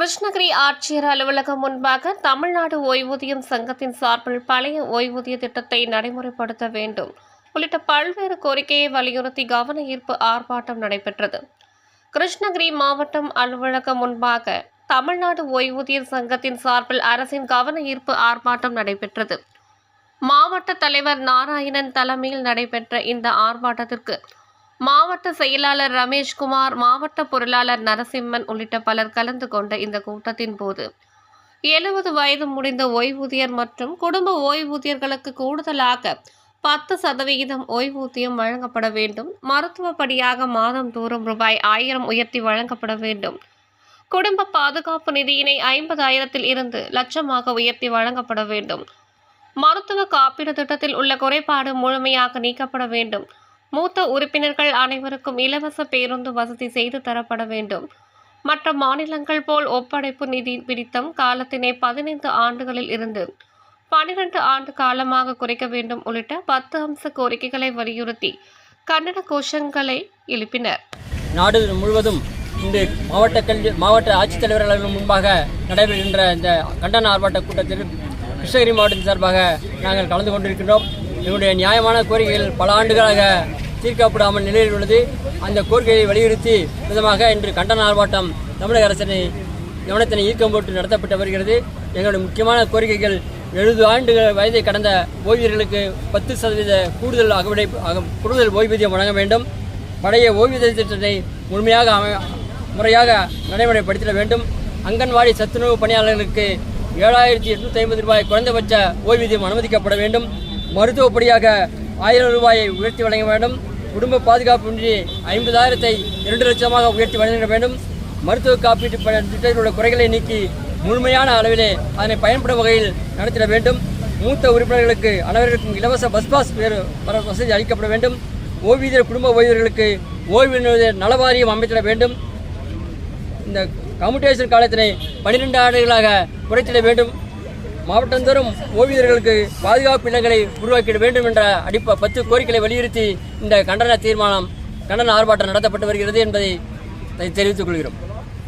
கிருஷ்ணகிரி ஆட்சியர் அலுவலகம் முன்பாக தமிழ்நாடு ஓய்வூதியம் சங்கத்தின் சார்பில் பழைய ஓய்வூதிய திட்டத்தை நடைமுறைப்படுத்த வேண்டும் உள்ளிட்ட பல்வேறு கோரிக்கையை வலியுறுத்தி கவன ஈர்ப்பு ஆர்ப்பாட்டம் நடைபெற்றது. கிருஷ்ணகிரி மாவட்டம் அலுவலகம் முன்பாக தமிழ்நாடு ஓய்வூதிய சங்கத்தின் சார்பில் அரசின் கவன ஈர்ப்பு ஆர்ப்பாட்டம் நடைபெற்றது. மாவட்ட தலைவர் நாராயணன் தலைமையில் நடைபெற்ற இந்த ஆர்ப்பாட்டத்திற்கு மாவட்ட செயலாளர் ரமேஷ்குமார், மாவட்ட பொருளாளர் நரசிம்மன் உள்ளிட்ட பலர் கலந்து கொண்ட இந்த கூட்டத்தின் போது 70 வயது முடிந்த ஓய்வூதியர் மற்றும் குடும்ப ஓய்வூதியர்களுக்கு கூடுதலாக 10% ஓய்வூதியம் வழங்கப்பட வேண்டும். மருத்துவப்படியாக மாதந்தோறும் ரூபாய் 1000 உயர்த்தி வழங்கப்பட வேண்டும். குடும்ப பாதுகாப்பு நிதியினை 50,000 இருந்து லட்சமாக உயர்த்தி வழங்கப்பட வேண்டும். மருத்துவ காப்பீடு திட்டத்தில் உள்ள குறைபாடு முழுமையாக நீக்கப்பட வேண்டும். மூத்த உறுப்பினர்கள் அனைவருக்கும் இலவச பேருந்து வசதி செய்து தரப்பட வேண்டும். மற்ற மாநிலங்கள் போல் ஒப்படைப்பு நிதி பிடித்தம் காலத்தினை 15 ஆண்டுகளில் இருந்து 12 ஆண்டு காலமாக குறைக்க வேண்டும் உள்ளிட்ட 10 அம்ச கோரிக்கைகளை வலியுறுத்தி கண்டன கோஷங்களை எழுப்பினர். நாடு முழுவதும் இன்று மாவட்ட ஆட்சித்தலைவர்கள் முன்பாக நடைபெறுகின்ற இந்த கண்டன ஆர்ப்பாட்ட கூட்டத்தில் கிருஷ்ணகிரி மாவட்டத்தின் சார்பாக நாங்கள் கலந்து கொண்டிருக்கின்றோம். எங்களுடைய நியாயமான கோரிக்கைகள் பல ஆண்டுகளாக தீர்க்கப்படாமல் நிலையில் உள்ளது. அந்த கோரிக்கையை வலியுறுத்தி விதமாக இன்று கண்டன ஆர்ப்பாட்டம் தமிழக அரசினை கவனத்தினை ஈர்க்கம் போட்டு நடத்தப்பட்டு வருகிறது. எங்களுடைய முக்கியமான கோரிக்கைகள் 70 ஆண்டுகள் வயதை கடந்த ஓய்வூதியர்களுக்கு 10% கூடுதல் ஓய்வூதியம் வழங்க வேண்டும். பழைய ஓய்வூதிய திட்டத்தை முறையாக நடைமுறைப்படுத்திட வேண்டும். அங்கன்வாடி சத்துணவு பணியாளர்களுக்கு 7,850 ரூபாய் குறைந்தபட்ச ஓய்வூதியம் அனுமதிக்கப்பட வேண்டும். மருத்துவப்படியாக 1000 ரூபாயை உயர்த்தி வழங்க வேண்டும். குடும்ப பாதுகாப்பு நிதி 50,000 2 லட்சமாக உயர்த்தி வழங்க வேண்டும். மருத்துவ காப்பீட்டு திட்டத்தில் உள்ள குறைகளை நீக்கி முழுமையான அளவிலே அதனை பயன்படும் வகையில் நடத்திட வேண்டும். மூத்த உறுப்பினர்களுக்கு அனைவருக்கும் இலவச பஸ் பாஸ் வசதி அளிக்கப்பட வேண்டும். குடும்ப ஓய்வூதியர்களுக்கு ஓய்வூதியர் நலவாரியம் அமைத்திட வேண்டும். இந்த கம்யூட்டேஷன் காலத்தினை 12 ஆண்டுகளாக குறைத்திட வேண்டும். மாவட்டந்தோறும் ஓய்வூதியர்களுக்கு பாதுகாப்பு இல்லங்களை உருவாக்கிட வேண்டும் என்ற 10 கோரிக்கைகளை வலியுறுத்தி இந்த கண்டன ஆர்ப்பாட்டம் நடத்தப்பட்டு வருகிறது என்பதை தெரிவித்துக் கொள்கிறோம்.